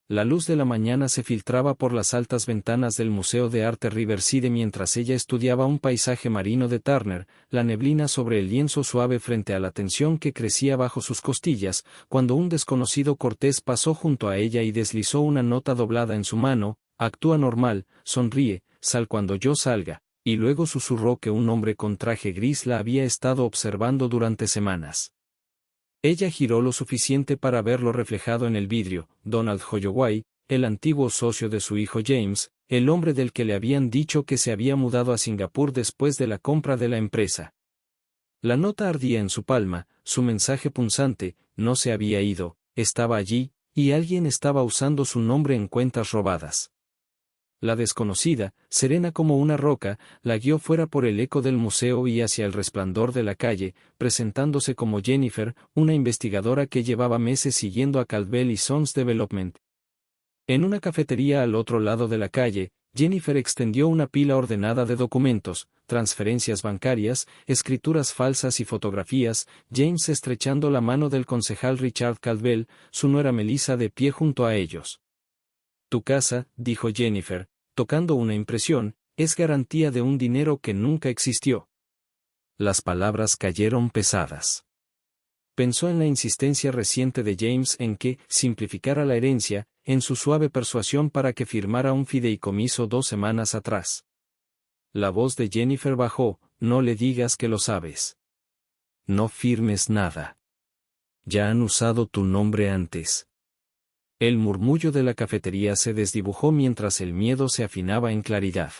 La luz de la mañana se filtraba por las altas ventanas del Museo de Arte Riverside mientras ella estudiaba un paisaje marino de Turner, la neblina sobre el lienzo suave frente a la tensión que crecía bajo sus costillas, cuando un desconocido cortés pasó junto a ella y deslizó una nota doblada en su mano: actúa normal, sonríe, sal cuando yo salga, y luego susurró que un hombre con traje gris la había estado observando durante semanas. Ella giró lo suficiente para verlo reflejado en el vidrio: Donald Holloway, el antiguo socio de su hijo James, el hombre del que le habían dicho que se había mudado a Singapur después de la compra de la empresa. La nota ardía en su palma, su mensaje punzante: no se había ido, estaba allí, y alguien estaba usando su nombre en cuentas robadas. La desconocida, serena como una roca, la guió fuera por el eco del museo y hacia el resplandor de la calle, presentándose como Jennifer, una investigadora que llevaba meses siguiendo a Caldwell y Sons Development. En una cafetería al otro lado de la calle, Jennifer extendió una pila ordenada de documentos, transferencias bancarias, escrituras falsas y fotografías, James estrechando la mano del concejal Richard Caldwell, su nuera Melissa de pie junto a ellos. Tu casa, dijo Jennifer, tocando una impresión, es garantía de un dinero que nunca existió. Las palabras cayeron pesadas. Pensó en la insistencia reciente de James en que simplificara la herencia, en su suave persuasión para que firmara un fideicomiso 2 semanas atrás. La voz de Jennifer bajó: no le digas que lo sabes. No firmes nada. Ya han usado tu nombre antes. El murmullo de la cafetería se desdibujó mientras el miedo se afinaba en claridad.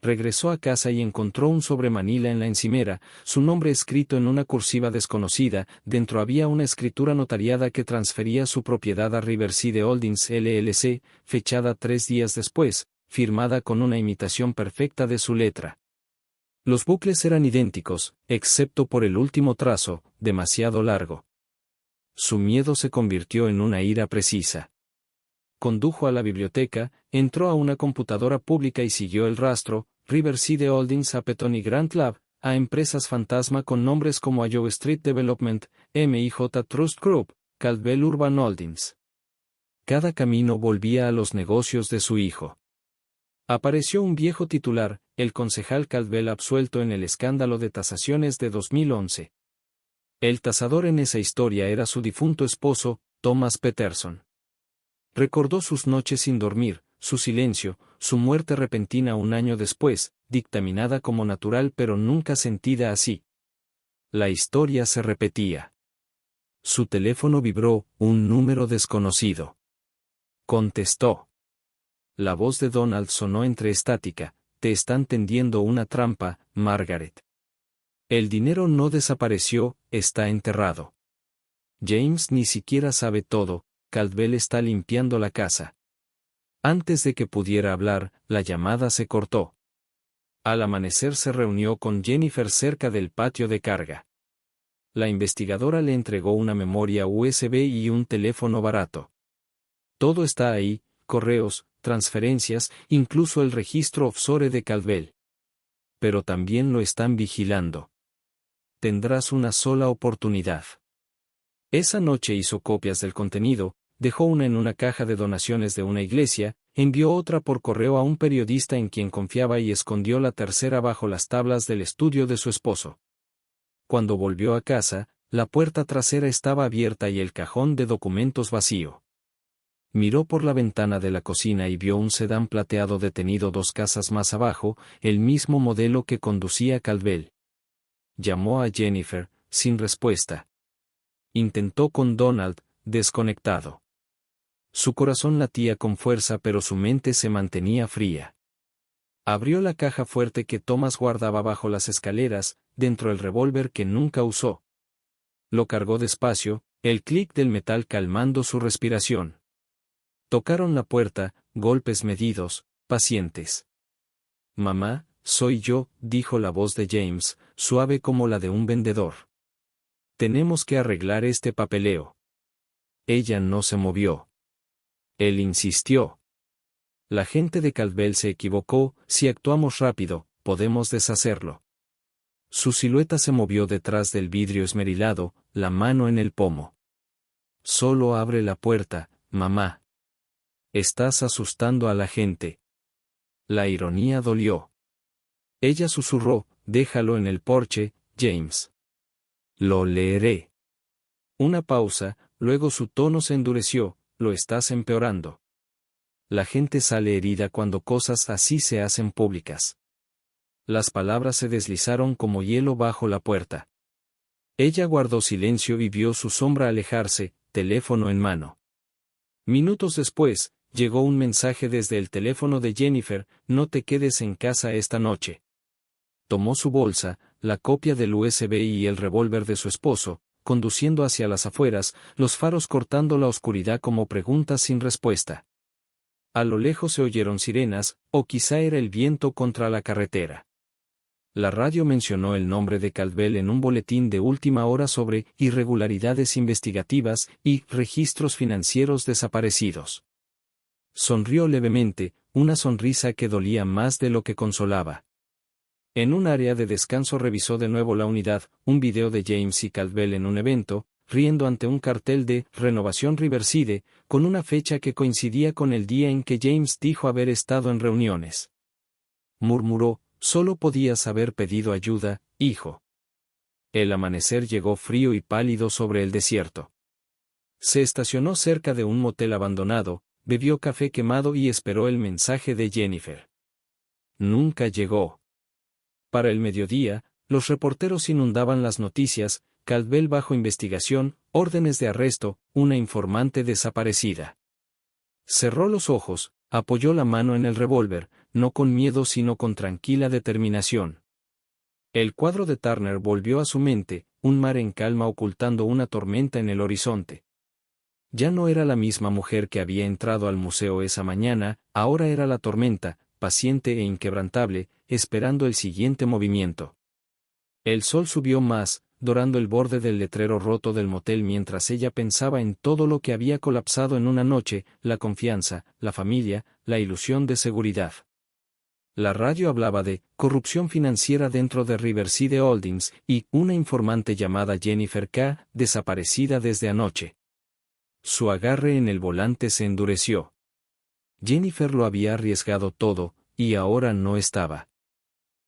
Regresó a casa y encontró un sobre manila en la encimera, su nombre escrito en una cursiva desconocida. Dentro había una escritura notariada que transfería su propiedad a Riverside Holdings LLC, fechada 3 días después, firmada con una imitación perfecta de su letra. Los bucles eran idénticos, excepto por el último trazo, demasiado largo. Su miedo se convirtió en una ira precisa. Condujo a la biblioteca, entró a una computadora pública y siguió el rastro: Riverside Holdings a Petoni Grant Lab, a empresas fantasma con nombres como Iowa Street Development, MIJ Trust Group, Caldwell Urban Holdings. Cada camino volvía a los negocios de su hijo. Apareció un viejo titular: el concejal Caldwell absuelto en el escándalo de tasaciones de 2011. El tasador en esa historia era su difunto esposo, Thomas Peterson. Recordó sus noches sin dormir, su silencio, su muerte repentina un año después, dictaminada como natural pero nunca sentida así. La historia se repetía. Su teléfono vibró: un número desconocido. Contestó. La voz de Donald sonó entre estática: te están tendiendo una trampa, Margaret. El dinero no desapareció, está enterrado. James ni siquiera sabe todo, Caldwell está limpiando la casa. Antes de que pudiera hablar, la llamada se cortó. Al amanecer se reunió con Jennifer cerca del patio de carga. La investigadora le entregó una memoria USB y un teléfono barato. Todo está ahí: correos, transferencias, incluso el registro offshore de Caldwell. Pero también lo están vigilando. Tendrás una sola oportunidad. Esa noche hizo copias del contenido, dejó una en una caja de donaciones de una iglesia, envió otra por correo a un periodista en quien confiaba y escondió la tercera bajo las tablas del estudio de su esposo. Cuando volvió a casa, la puerta trasera estaba abierta y el cajón de documentos vacío. Miró por la ventana de la cocina y vio un sedán plateado detenido 2 casas más abajo, el mismo modelo que conducía Caldwell. Llamó a Jennifer, sin respuesta. Intentó con Donald, desconectado. Su corazón latía con fuerza pero su mente se mantenía fría. Abrió la caja fuerte que Thomas guardaba bajo las escaleras, dentro el revólver que nunca usó. Lo cargó despacio, el clic del metal calmando su respiración. Tocaron la puerta, golpes medidos, pacientes. Mamá, soy yo, dijo la voz de James, suave como la de un vendedor. Tenemos que arreglar este papeleo. Ella no se movió. Él insistió. La gente de Caldwell se equivocó: si actuamos rápido, podemos deshacerlo. Su silueta se movió detrás del vidrio esmerilado, la mano en el pomo. Solo abre la puerta, mamá. Estás asustando a la gente. La ironía dolió. Ella susurró, déjalo en el porche, James. Lo leeré. Una pausa, luego su tono se endureció, lo estás empeorando. La gente sale herida cuando cosas así se hacen públicas. Las palabras se deslizaron como hielo bajo la puerta. Ella guardó silencio y vio su sombra alejarse, teléfono en mano. Minutos después, llegó un mensaje desde el teléfono de Jennifer, no te quedes en casa esta noche. Tomó su bolsa, la copia del USB y el revólver de su esposo, conduciendo hacia las afueras, los faros cortando la oscuridad como preguntas sin respuesta. A lo lejos se oyeron sirenas, o quizá era el viento contra la carretera. La radio mencionó el nombre de Caldwell en un boletín de última hora sobre irregularidades investigativas y registros financieros desaparecidos. Sonrió levemente, una sonrisa que dolía más de lo que consolaba. En un área de descanso revisó de nuevo la unidad, un video de James y Caldwell en un evento, riendo ante un cartel de Renovación Riverside, con una fecha que coincidía con el día en que James dijo haber estado en reuniones. Murmuró, solo podías haber pedido ayuda, hijo. El amanecer llegó frío y pálido sobre el desierto. Se estacionó cerca de un motel abandonado, bebió café quemado y esperó el mensaje de Jennifer. Nunca llegó. Para el mediodía, los reporteros inundaban las noticias, Caldwell bajo investigación, órdenes de arresto, una informante desaparecida. Cerró los ojos, apoyó la mano en el revólver, no con miedo sino con tranquila determinación. El cuadro de Turner volvió a su mente, un mar en calma ocultando una tormenta en el horizonte. Ya no era la misma mujer que había entrado al museo esa mañana, ahora era la tormenta, paciente e inquebrantable, esperando el siguiente movimiento. El sol subió más, dorando el borde del letrero roto del motel mientras ella pensaba en todo lo que había colapsado en una noche, la confianza, la familia, la ilusión de seguridad. La radio hablaba de corrupción financiera dentro de Riverside Holdings y una informante llamada Jennifer K., desaparecida desde anoche. Su agarre en el volante se endureció. Jennifer lo había arriesgado todo, y ahora no estaba.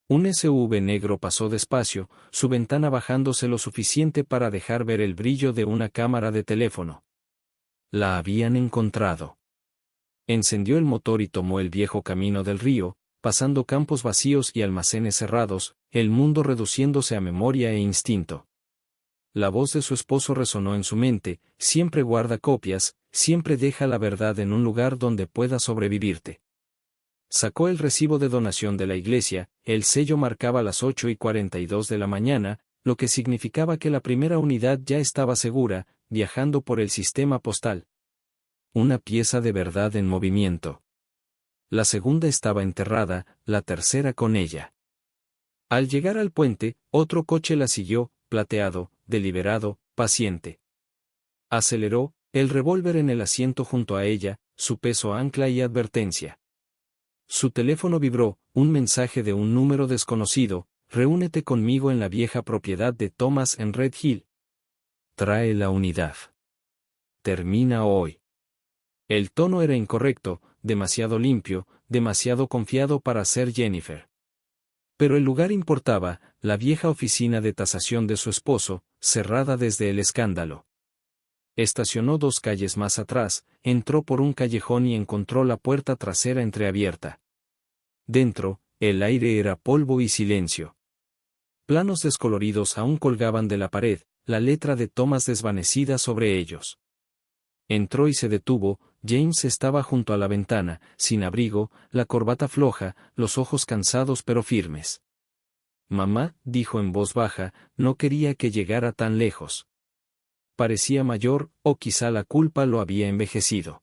Un SUV negro pasó despacio, su ventana bajándose lo suficiente para dejar ver el brillo de una cámara de teléfono. La habían encontrado. Encendió el motor y tomó el viejo camino del río, pasando campos vacíos y almacenes cerrados, el mundo reduciéndose a memoria e instinto. La voz de su esposo resonó en su mente, siempre guarda copias, siempre deja la verdad en un lugar donde pueda sobrevivirte. Sacó el recibo de donación de la iglesia, el sello marcaba las 8:42 de la mañana, lo que significaba que la primera unidad ya estaba segura, viajando por el sistema postal. Una pieza de verdad en movimiento. La segunda estaba enterrada, la tercera con ella. Al llegar al puente, otro coche la siguió, plateado, deliberado, paciente. Aceleró, el revólver en el asiento junto a ella, su peso ancla y advertencia. Su teléfono vibró, un mensaje de un número desconocido, reúnete conmigo en la vieja propiedad de Thomas en Red Hill. Trae la unidad. Termina hoy. El tono era incorrecto, demasiado limpio, demasiado confiado para ser Jennifer. Pero el lugar importaba, la vieja oficina de tasación de su esposo, cerrada desde el escándalo. Estacionó 2 calles más atrás, entró por un callejón y encontró la puerta trasera entreabierta. Dentro, el aire era polvo y silencio. Planos descoloridos aún colgaban de la pared, la letra de Thomas desvanecida sobre ellos. Entró y se detuvo, James estaba junto a la ventana, sin abrigo, la corbata floja, los ojos cansados pero firmes. Mamá, dijo en voz baja, no quería que llegara tan lejos. Parecía mayor, o quizá la culpa lo había envejecido.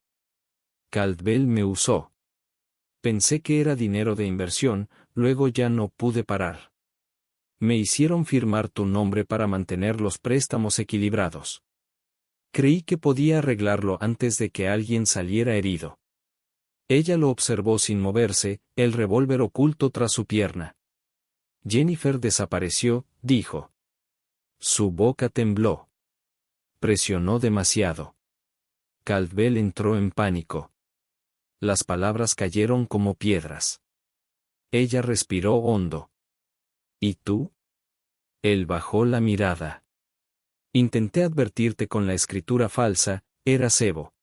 Caldwell me usó. Pensé que era dinero de inversión, luego ya no pude parar. Me hicieron firmar tu nombre para mantener los préstamos equilibrados. Creí que podía arreglarlo antes de que alguien saliera herido. Ella lo observó sin moverse, el revólver oculto tras su pierna. Jennifer desapareció, dijo. Su boca tembló. Presionó demasiado. Caldwell entró en pánico. Las palabras cayeron como piedras. Ella respiró hondo. ¿Y tú? Él bajó la mirada. Intenté advertirte con la escritura falsa, era cebo.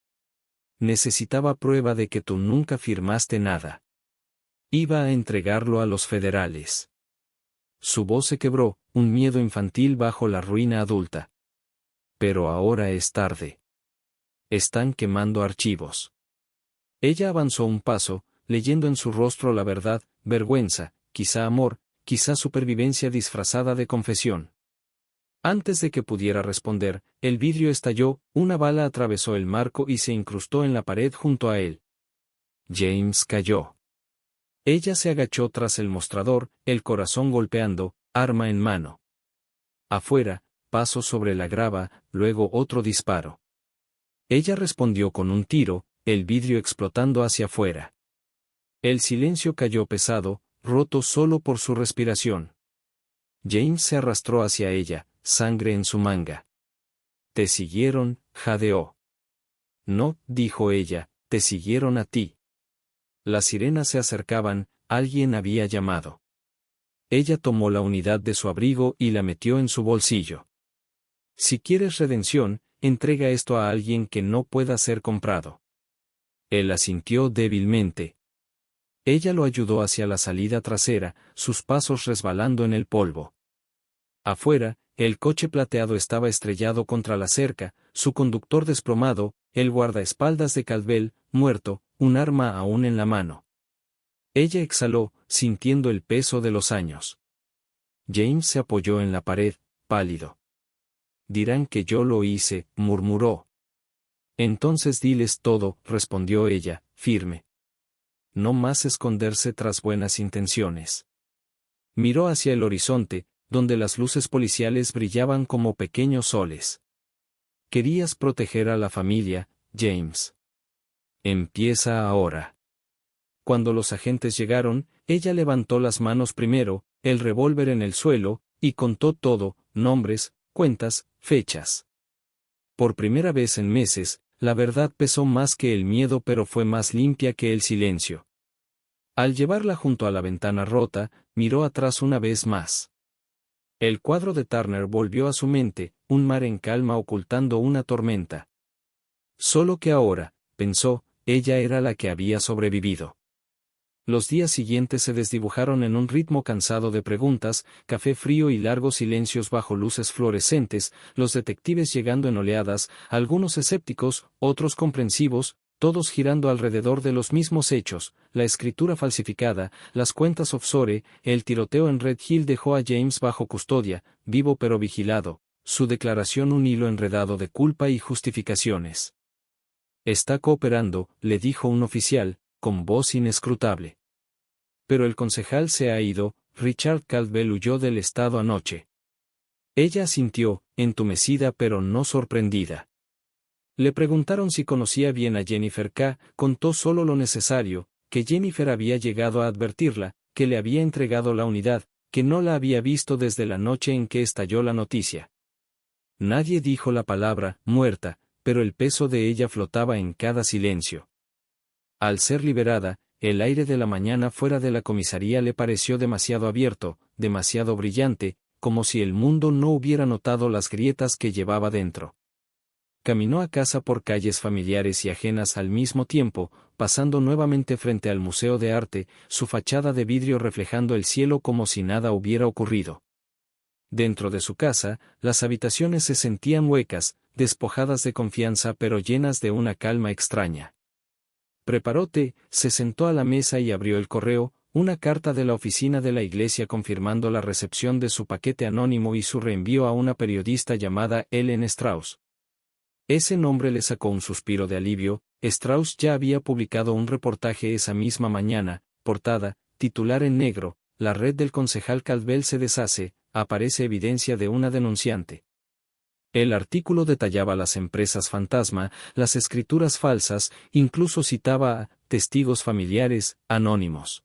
Necesitaba prueba de que tú nunca firmaste nada. Iba a entregarlo a los federales. Su voz se quebró, un miedo infantil bajo la ruina adulta. Pero ahora es tarde. Están quemando archivos. Ella avanzó un paso, leyendo en su rostro la verdad, vergüenza, quizá amor, quizá supervivencia disfrazada de confesión. Antes de que pudiera responder, el vidrio estalló, una bala atravesó el marco y se incrustó en la pared junto a él. James cayó. Ella se agachó tras el mostrador, el corazón golpeando, arma en mano. Afuera, pasos sobre la grava, luego otro disparo. Ella respondió con un tiro, el vidrio explotando hacia afuera. El silencio cayó pesado, roto solo por su respiración. James se arrastró hacia ella, sangre en su manga. Te siguieron, jadeó. No, dijo ella, te siguieron a ti. Las sirenas se acercaban, alguien había llamado. Ella tomó la unidad de su abrigo y la metió en su bolsillo. Si quieres redención, entrega esto a alguien que no pueda ser comprado. Él asintió débilmente. Ella lo ayudó hacia la salida trasera, sus pasos resbalando en el polvo. Afuera, el coche plateado estaba estrellado contra la cerca, su conductor desplomado, el guardaespaldas de Caldwell, muerto, un arma aún en la mano. Ella exhaló, sintiendo el peso de los años. James se apoyó en la pared, pálido. Dirán que yo lo hice, murmuró. Entonces diles todo, respondió ella, firme. No más esconderse tras buenas intenciones. Miró hacia el horizonte, donde las luces policiales brillaban como pequeños soles. Querías proteger a la familia, James. Empieza ahora. Cuando los agentes llegaron, ella levantó las manos primero, el revólver en el suelo, y contó todo, nombres, cuentas, fechas. Por primera vez en meses, la verdad pesó más que el miedo, pero fue más limpia que el silencio. Al llevarla junto a la ventana rota, miró atrás una vez más. El cuadro de Turner volvió a su mente, un mar en calma ocultando una tormenta. Solo que ahora, pensó, ella era la que había sobrevivido. Los días siguientes se desdibujaron en un ritmo cansado de preguntas, café frío y largos silencios bajo luces fluorescentes, los detectives llegando en oleadas, algunos escépticos, otros comprensivos, todos girando alrededor de los mismos hechos, la escritura falsificada, las cuentas offshore, el tiroteo en Red Hill dejó a James bajo custodia, vivo pero vigilado, su declaración un hilo enredado de culpa y justificaciones. Está cooperando, le dijo un oficial, con voz inescrutable. Pero el concejal se ha ido, Richard Caldwell huyó del estado anoche. Ella asintió, entumecida pero no sorprendida. Le preguntaron si conocía bien a Jennifer K., contó solo lo necesario, que Jennifer había llegado a advertirla, que le había entregado la unidad, que no la había visto desde la noche en que estalló la noticia. Nadie dijo la palabra, muerta, pero el peso de ella flotaba en cada silencio. Al ser liberada, el aire de la mañana fuera de la comisaría le pareció demasiado abierto, demasiado brillante, como si el mundo no hubiera notado las grietas que llevaba dentro. Caminó a casa por calles familiares y ajenas al mismo tiempo, pasando nuevamente frente al Museo de Arte, su fachada de vidrio reflejando el cielo como si nada hubiera ocurrido. Dentro de su casa, las habitaciones se sentían huecas, despojadas de confianza pero llenas de una calma extraña. Preparó té, se sentó a la mesa y abrió el correo, una carta de la oficina de la iglesia confirmando la recepción de su paquete anónimo y su reenvío a una periodista llamada Ellen Strauss. Ese nombre le sacó un suspiro de alivio. Strauss ya había publicado un reportaje esa misma mañana, portada, titular en negro, la red del concejal Caldwell se deshace, aparece evidencia de una denunciante. El artículo detallaba las empresas fantasma, las escrituras falsas, incluso citaba a testigos familiares, anónimos.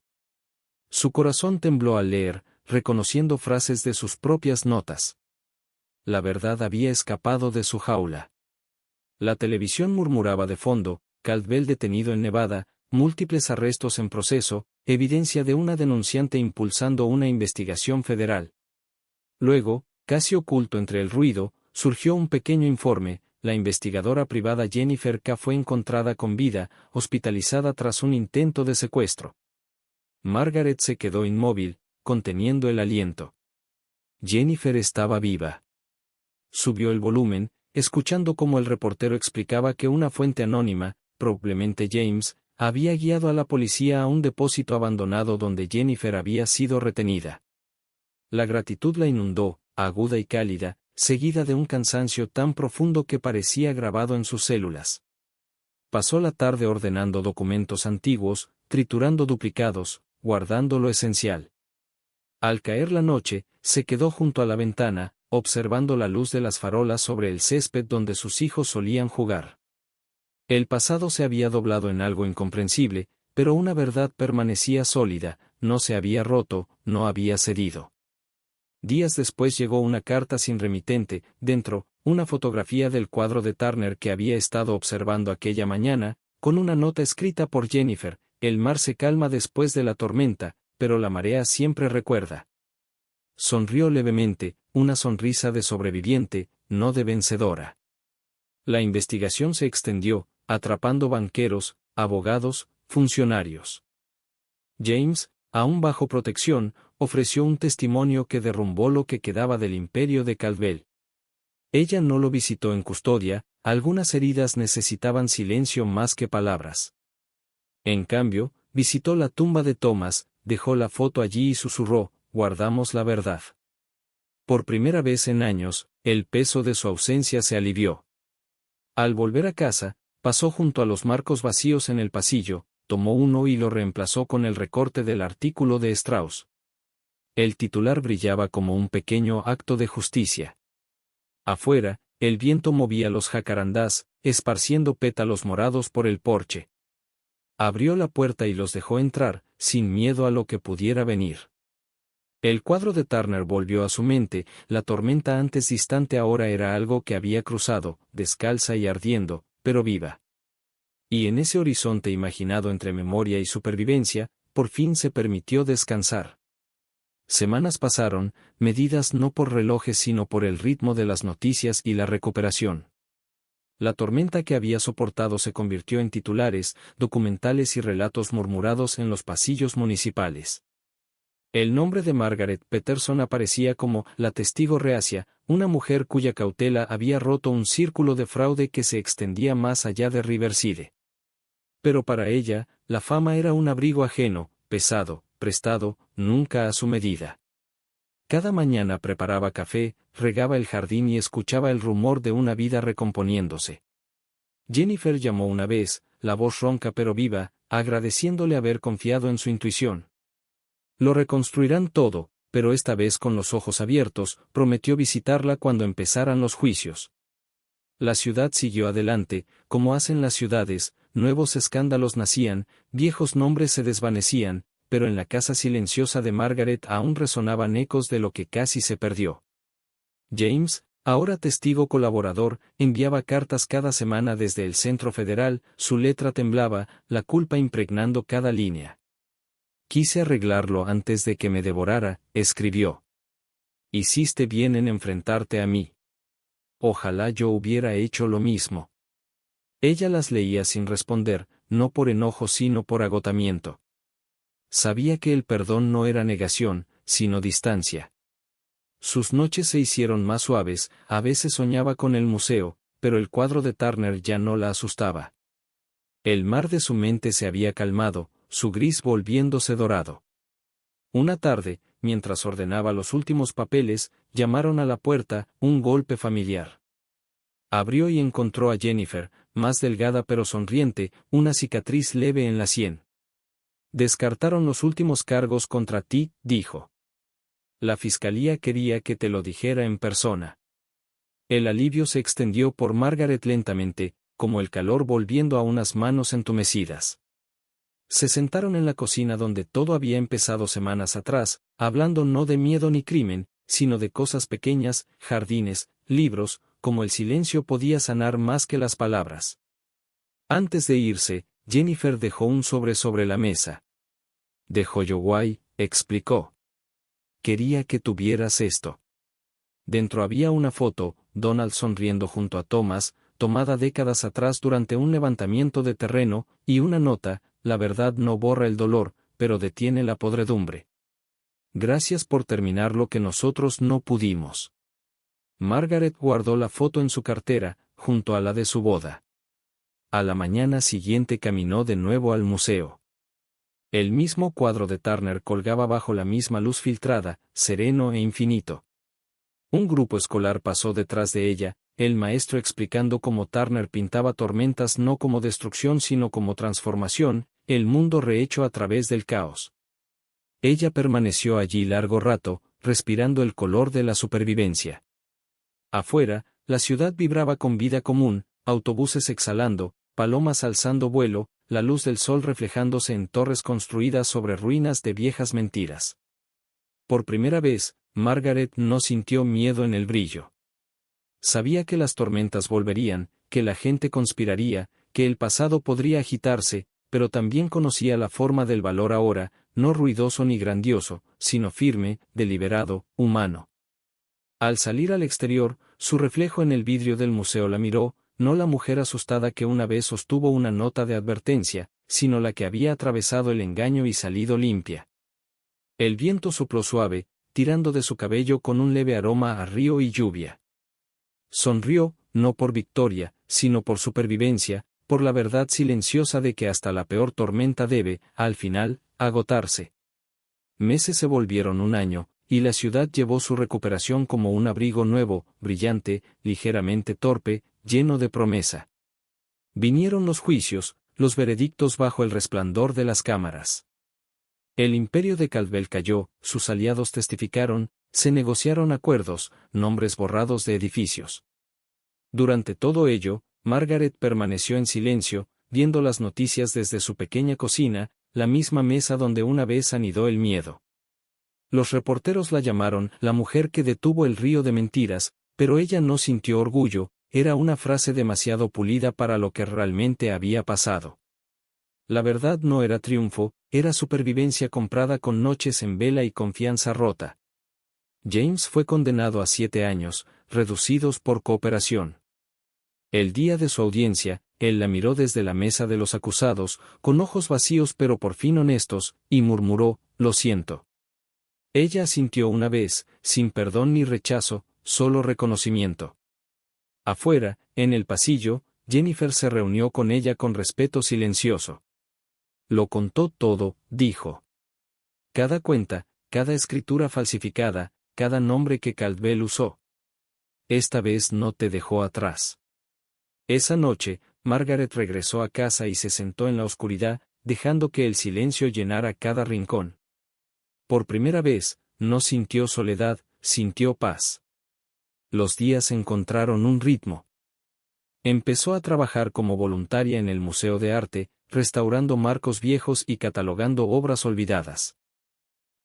Su corazón tembló al leer, reconociendo frases de sus propias notas. La verdad había escapado de su jaula. La televisión murmuraba de fondo, Caldwell detenido en Nevada, múltiples arrestos en proceso, evidencia de una denunciante impulsando una investigación federal. Luego, casi oculto entre el ruido, surgió un pequeño informe. La investigadora privada Jennifer K. fue encontrada con vida, hospitalizada tras un intento de secuestro. Margaret se quedó inmóvil, conteniendo el aliento. Jennifer estaba viva. Subió el volumen, escuchando cómo el reportero explicaba que una fuente anónima, probablemente James, había guiado a la policía a un depósito abandonado donde Jennifer había sido retenida. La gratitud la inundó, aguda y cálida, seguida de un cansancio tan profundo que parecía grabado en sus células. Pasó la tarde ordenando documentos antiguos, triturando duplicados, guardando lo esencial. Al caer la noche, se quedó junto a la ventana, observando la luz de las farolas sobre el césped donde sus hijos solían jugar. El pasado se había doblado en algo incomprensible, pero una verdad permanecía sólida, no se había roto, no había cedido. Días después llegó una carta sin remitente, dentro, una fotografía del cuadro de Turner que había estado observando aquella mañana, con una nota escrita por Jennifer: el mar se calma después de la tormenta, pero la marea siempre recuerda. Sonrió levemente, una sonrisa de sobreviviente, no de vencedora. La investigación se extendió, atrapando banqueros, abogados, funcionarios. James, aún bajo protección, ofreció un testimonio que derrumbó lo que quedaba del imperio de Caldwell. Ella no lo visitó en custodia, algunas heridas necesitaban silencio más que palabras. En cambio, visitó la tumba de Thomas, dejó la foto allí y susurró: guardamos la verdad. Por primera vez en años, el peso de su ausencia se alivió. Al volver a casa, pasó junto a los marcos vacíos en el pasillo, tomó uno y lo reemplazó con el recorte del artículo de Strauss. El titular brillaba como un pequeño acto de justicia. Afuera, el viento movía los jacarandás, esparciendo pétalos morados por el porche. Abrió la puerta y los dejó entrar, sin miedo a lo que pudiera venir. El cuadro de Turner volvió a su mente, la tormenta antes distante ahora era algo que había cruzado, descalza y ardiendo, pero viva. Y en ese horizonte imaginado entre memoria y supervivencia, por fin se permitió descansar. Semanas pasaron, medidas no por relojes sino por el ritmo de las noticias y la recuperación. La tormenta que había soportado se convirtió en titulares, documentales y relatos murmurados en los pasillos municipales. El nombre de Margaret Peterson aparecía como la testigo reacia, una mujer cuya cautela había roto un círculo de fraude que se extendía más allá de Riverside. Pero para ella, la fama era un abrigo ajeno, pesado, prestado, nunca a su medida. Cada mañana preparaba café, regaba el jardín y escuchaba el rumor de una vida recomponiéndose. Jennifer llamó una vez, la voz ronca pero viva, agradeciéndole haber confiado en su intuición. Lo reconstruirán todo, pero esta vez con los ojos abiertos, prometió visitarla cuando empezaran los juicios. La ciudad siguió adelante, como hacen las ciudades, nuevos escándalos nacían, viejos nombres se desvanecían, pero en la casa silenciosa de Margaret aún resonaban ecos de lo que casi se perdió. James, ahora testigo colaborador, enviaba cartas cada semana desde el Centro Federal, su letra temblaba, la culpa impregnando cada línea. Quise arreglarlo antes de que me devorara, escribió. Hiciste bien en enfrentarte a mí. Ojalá yo hubiera hecho lo mismo. Ella las leía sin responder, no por enojo sino por agotamiento. Sabía que el perdón no era negación, sino distancia. Sus noches se hicieron más suaves, a veces soñaba con el museo, pero el cuadro de Turner ya no la asustaba. El mar de su mente se había calmado, su gris volviéndose dorado. Una tarde, mientras ordenaba los últimos papeles, llamaron a la puerta, un golpe familiar. Abrió y encontró a Jennifer, más delgada pero sonriente, una cicatriz leve en la sien. Descartaron los últimos cargos contra ti, dijo. La fiscalía quería que te lo dijera en persona. El alivio se extendió por Margaret lentamente, como el calor volviendo a unas manos entumecidas. Se sentaron en la cocina donde todo había empezado semanas atrás, hablando no de miedo ni crimen, sino de cosas pequeñas, jardines, libros, como el silencio podía sanar más que las palabras. Antes de irse, Jennifer dejó un sobre la mesa. De Holloway, explicó. Quería que tuvieras esto. Dentro había una foto, Donald sonriendo junto a Thomas, tomada décadas atrás durante un levantamiento de terreno, y una nota: la verdad no borra el dolor, pero detiene la podredumbre. Gracias por terminar lo que nosotros no pudimos. Margaret guardó la foto en su cartera, junto a la de su boda. A la mañana siguiente caminó de nuevo al museo. El mismo cuadro de Turner colgaba bajo la misma luz filtrada, sereno e infinito. Un grupo escolar pasó detrás de ella, el maestro explicando cómo Turner pintaba tormentas no como destrucción sino como transformación, el mundo rehecho a través del caos. Ella permaneció allí largo rato, respirando el color de la supervivencia. Afuera, la ciudad vibraba con vida común, autobuses exhalando, palomas alzando vuelo, la luz del sol reflejándose en torres construidas sobre ruinas de viejas mentiras. Por primera vez, Margaret no sintió miedo en el brillo. Sabía que las tormentas volverían, que la gente conspiraría, que el pasado podría agitarse, pero también conocía la forma del valor ahora, no ruidoso ni grandioso, sino firme, deliberado, humano. Al salir al exterior, su reflejo en el vidrio del museo la miró, no la mujer asustada que una vez sostuvo una nota de advertencia, sino la que había atravesado el engaño y salido limpia. El viento sopló suave, tirando de su cabello con un leve aroma a río y lluvia. Sonrió, no por victoria, sino por supervivencia, por la verdad silenciosa de que hasta la peor tormenta debe, al final, agotarse. Meses se volvieron un año, y la ciudad llevó su recuperación como un abrigo nuevo, brillante, ligeramente torpe, lleno de promesa. Vinieron los juicios, los veredictos bajo el resplandor de las cámaras. El imperio de Caldwell cayó, sus aliados testificaron, se negociaron acuerdos, nombres borrados de edificios. Durante todo ello, Margaret permaneció en silencio, viendo las noticias desde su pequeña cocina, la misma mesa donde una vez anidó el miedo. Los reporteros la llamaron la mujer que detuvo el río de mentiras, pero ella no sintió orgullo, era una frase demasiado pulida para lo que realmente había pasado. La verdad no era triunfo, era supervivencia comprada con noches en vela y confianza rota. James fue condenado a 7 años, reducidos por cooperación. El día de su audiencia, él la miró desde la mesa de los acusados, con ojos vacíos pero por fin honestos, y murmuró: lo siento. Ella asintió una vez, sin perdón ni rechazo, solo reconocimiento. Afuera, en el pasillo, Jennifer se reunió con ella con respeto silencioso. Lo contó todo, dijo. Cada cuenta, cada escritura falsificada, cada nombre que Caldwell usó. Esta vez no te dejó atrás. Esa noche, Margaret regresó a casa y se sentó en la oscuridad, dejando que el silencio llenara cada rincón. Por primera vez, no sintió soledad, sintió paz. Los días encontraron un ritmo. Empezó a trabajar como voluntaria en el Museo de Arte, restaurando marcos viejos y catalogando obras olvidadas.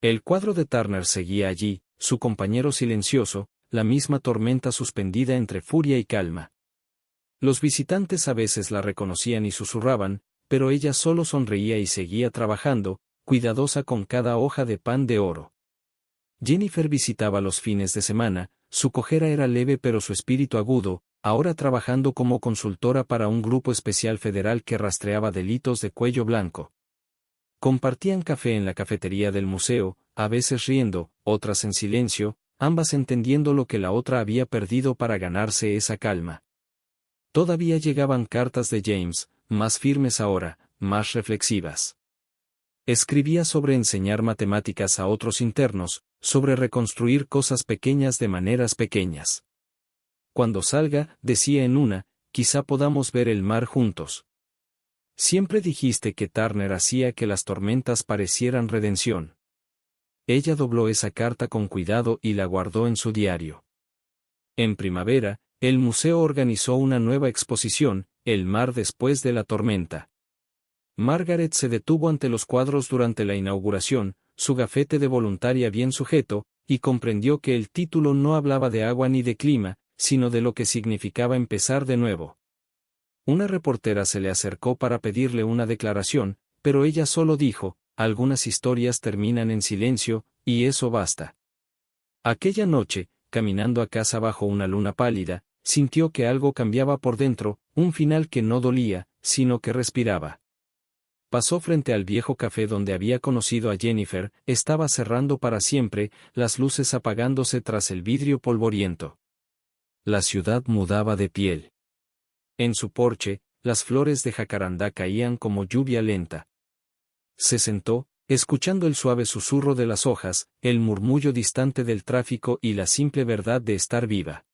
El cuadro de Turner seguía allí, su compañero silencioso, la misma tormenta suspendida entre furia y calma. Los visitantes a veces la reconocían y susurraban, pero ella solo sonreía y seguía trabajando, cuidadosa con cada hoja de pan de oro. Jennifer visitaba los fines de semana, su cojera era leve pero su espíritu agudo, ahora trabajando como consultora para un grupo especial federal que rastreaba delitos de cuello blanco. Compartían café en la cafetería del museo, a veces riendo, otras en silencio, ambas entendiendo lo que la otra había perdido para ganarse esa calma. Todavía llegaban cartas de James, más firmes ahora, más reflexivas. Escribía sobre enseñar matemáticas a otros internos, sobre reconstruir cosas pequeñas de maneras pequeñas. Cuando salga, decía en una, quizá podamos ver el mar juntos. Siempre dijiste que Turner hacía que las tormentas parecieran redención. Ella dobló esa carta con cuidado y la guardó en su diario. En primavera, el museo organizó una nueva exposición, El mar después de la tormenta. Margaret se detuvo ante los cuadros durante la inauguración, su gafete de voluntaria bien sujeto, y comprendió que el título no hablaba de agua ni de clima, sino de lo que significaba empezar de nuevo. Una reportera se le acercó para pedirle una declaración, pero ella solo dijo, algunas historias terminan en silencio, y eso basta. Aquella noche, caminando a casa bajo una luna pálida, sintió que algo cambiaba por dentro, un final que no dolía, sino que respiraba. Pasó frente al viejo café donde había conocido a Jennifer, estaba cerrando para siempre, las luces apagándose tras el vidrio polvoriento. La ciudad mudaba de piel. En su porche, las flores de jacarandá caían como lluvia lenta. Se sentó, escuchando el suave susurro de las hojas, el murmullo distante del tráfico y la simple verdad de estar viva.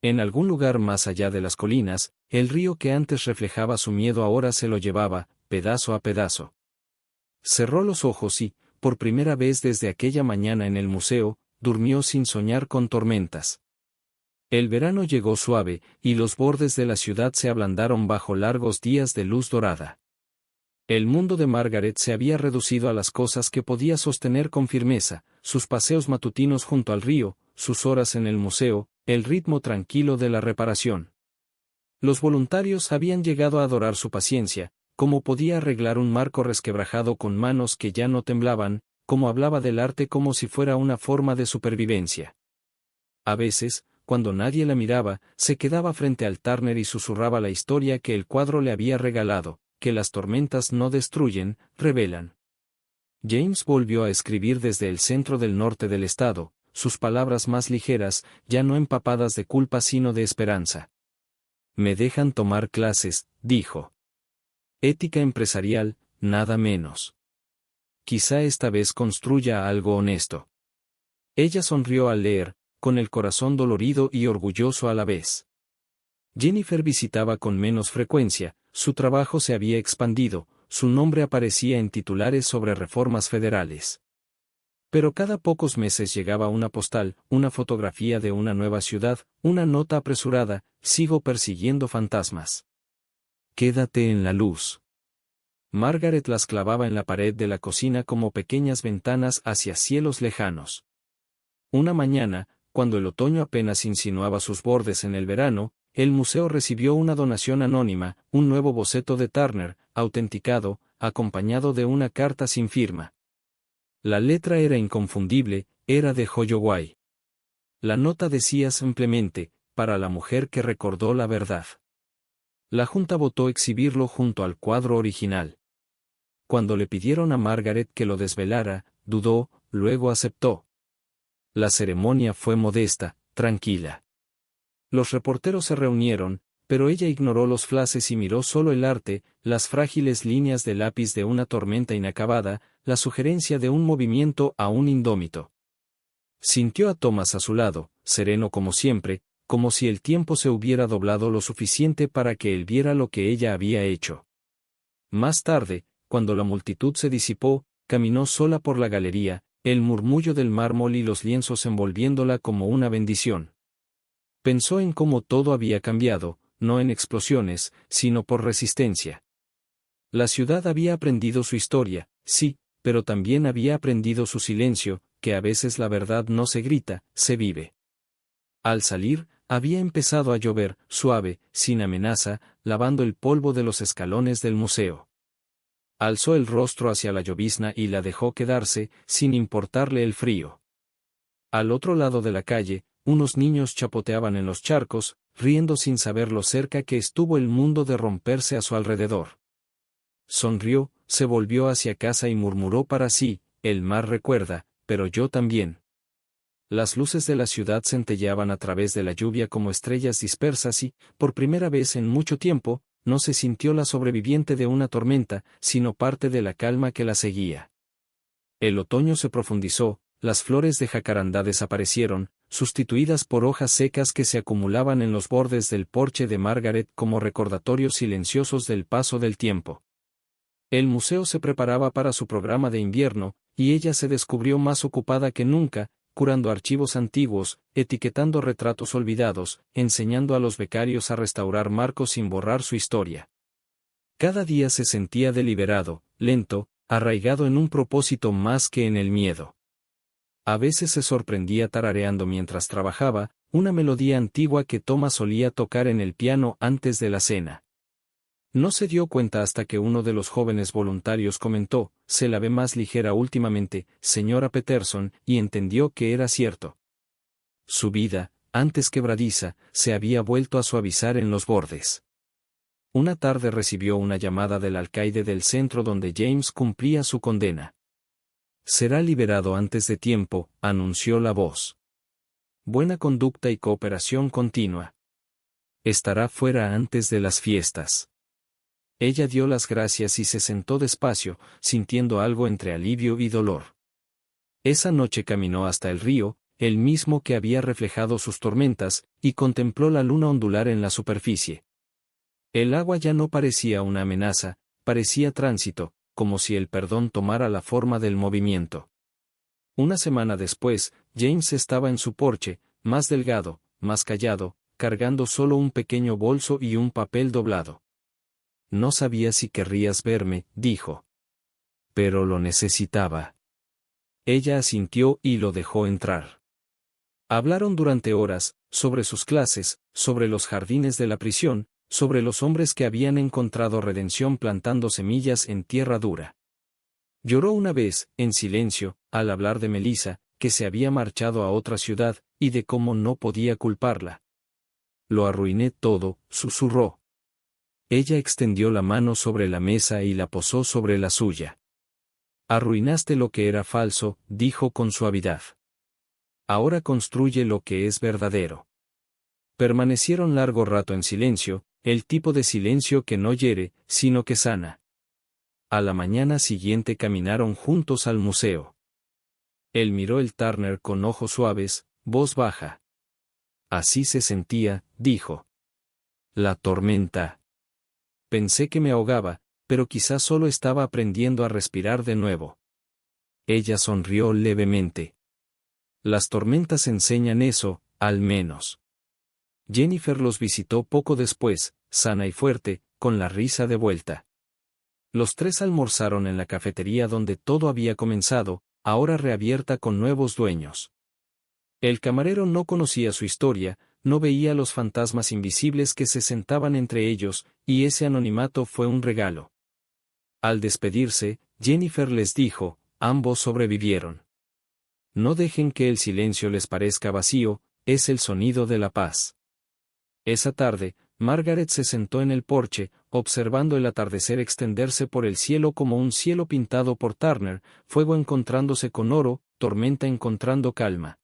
En algún lugar más allá de las colinas, el río que antes reflejaba su miedo ahora se lo llevaba, pedazo a pedazo. Cerró los ojos y, por primera vez desde aquella mañana en el museo, durmió sin soñar con tormentas. El verano llegó suave, y los bordes de la ciudad se ablandaron bajo largos días de luz dorada. El mundo de Margaret se había reducido a las cosas que podía sostener con firmeza, sus paseos matutinos junto al río, sus horas en el museo, el ritmo tranquilo de la reparación. Los voluntarios habían llegado a adorar su paciencia, cómo podía arreglar un marco resquebrajado con manos que ya no temblaban, cómo hablaba del arte como si fuera una forma de supervivencia. A veces, cuando nadie la miraba, se quedaba frente al Turner y susurraba la historia que el cuadro le había regalado, que las tormentas no destruyen, revelan. James volvió a escribir desde el centro del norte del estado, sus palabras más ligeras, ya no empapadas de culpa sino de esperanza. Me dejan tomar clases, dijo. Ética empresarial, nada menos. Quizá esta vez construya algo honesto. Ella sonrió al leer, con el corazón dolorido y orgulloso a la vez. Jennifer visitaba con menos frecuencia, su trabajo se había expandido, su nombre aparecía en titulares sobre reformas federales. Pero cada pocos meses llegaba una postal, una fotografía de una nueva ciudad, una nota apresurada, sigo persiguiendo fantasmas. Quédate en la luz. Margaret las clavaba en la pared de la cocina como pequeñas ventanas hacia cielos lejanos. Una mañana, cuando el otoño apenas insinuaba sus bordes en el verano, el museo recibió una donación anónima, un nuevo boceto de Turner, autenticado, acompañado de una carta sin firma. La letra era inconfundible, era de Holloway. La nota decía simplemente, para la mujer que recordó la verdad. La Junta votó exhibirlo junto al cuadro original. Cuando le pidieron a Margaret que lo desvelara, dudó, luego aceptó. La ceremonia fue modesta, tranquila. Los reporteros se reunieron, pero ella ignoró los flashes y miró solo el arte, las frágiles líneas de lápiz de una tormenta inacabada, la sugerencia de un movimiento aún indómito. Sintió a Thomas a su lado, sereno como siempre, como si el tiempo se hubiera doblado lo suficiente para que él viera lo que ella había hecho. Más tarde, cuando la multitud se disipó, caminó sola por la galería, el murmullo del mármol y los lienzos envolviéndola como una bendición. Pensó en cómo todo había cambiado, no en explosiones, sino por resistencia. La ciudad había aprendido su historia, sí, pero también había aprendido su silencio, que a veces la verdad no se grita, se vive. Al salir, había empezado a llover, suave, sin amenaza, lavando el polvo de los escalones del museo. Alzó el rostro hacia la llovizna y la dejó quedarse, sin importarle el frío. Al otro lado de la calle, unos niños chapoteaban en los charcos, riendo sin saber lo cerca que estuvo el mundo de romperse a su alrededor. Sonrió, se volvió hacia casa y murmuró para sí, el mar recuerda, pero yo también. Las luces de la ciudad centelleaban a través de la lluvia como estrellas dispersas y, por primera vez en mucho tiempo, no se sintió la sobreviviente de una tormenta, sino parte de la calma que la seguía. El otoño se profundizó, las flores de jacarandá desaparecieron, sustituidas por hojas secas que se acumulaban en los bordes del porche de Margaret como recordatorios silenciosos del paso del tiempo. El museo se preparaba para su programa de invierno, y ella se descubrió más ocupada que nunca, curando archivos antiguos, etiquetando retratos olvidados, enseñando a los becarios a restaurar marcos sin borrar su historia. Cada día se sentía deliberado, lento, arraigado en un propósito más que en el miedo. A veces se sorprendía tarareando mientras trabajaba, una melodía antigua que Thomas solía tocar en el piano antes de la cena. No se dio cuenta hasta que uno de los jóvenes voluntarios comentó: «Se la ve más ligera últimamente, señora Peterson», y entendió que era cierto. Su vida, antes quebradiza, se había vuelto a suavizar en los bordes. Una tarde recibió una llamada del alcaide del centro donde James cumplía su condena. «Será liberado antes de tiempo», anunció la voz. «Buena conducta y cooperación continua. Estará fuera antes de las fiestas». Ella dio las gracias y se sentó despacio, sintiendo algo entre alivio y dolor. Esa noche caminó hasta el río, el mismo que había reflejado sus tormentas, y contempló la luna ondular en la superficie. El agua ya no parecía una amenaza, parecía tránsito, como si el perdón tomara la forma del movimiento. Una semana después, James estaba en su porche, más delgado, más callado, cargando solo un pequeño bolso y un papel doblado. «No sabía si querrías verme», dijo. «Pero lo necesitaba». Ella asintió y lo dejó entrar. Hablaron durante horas, sobre sus clases, sobre los jardines de la prisión, sobre los hombres que habían encontrado redención plantando semillas en tierra dura. Lloró una vez, en silencio, al hablar de Melissa, que se había marchado a otra ciudad, y de cómo no podía culparla. «Lo arruiné todo», susurró. Ella extendió la mano sobre la mesa y la posó sobre la suya. «Arruinaste lo que era falso», dijo con suavidad. «Ahora construye lo que es verdadero». Permanecieron largo rato en silencio, el tipo de silencio que no hiere, sino que sana. A la mañana siguiente caminaron juntos al museo. Él miró el Turner con ojos suaves, voz baja. «Así se sentía», dijo. «La tormenta. Pensé que me ahogaba, pero quizás solo estaba aprendiendo a respirar de nuevo». Ella sonrió levemente. «Las tormentas enseñan eso, al menos». Jennifer los visitó poco después, sana y fuerte, con la risa de vuelta. Los tres almorzaron en la cafetería donde todo había comenzado, ahora reabierta con nuevos dueños. El camarero no conocía su historia, no veía los fantasmas invisibles que se sentaban entre ellos, y ese anonimato fue un regalo. Al despedirse, Jennifer les dijo: «Ambos sobrevivieron. No dejen que el silencio les parezca vacío, es el sonido de la paz». Esa tarde, Margaret se sentó en el porche, observando el atardecer extenderse por el cielo como un cielo pintado por Turner, fuego encontrándose con oro, tormenta encontrando calma.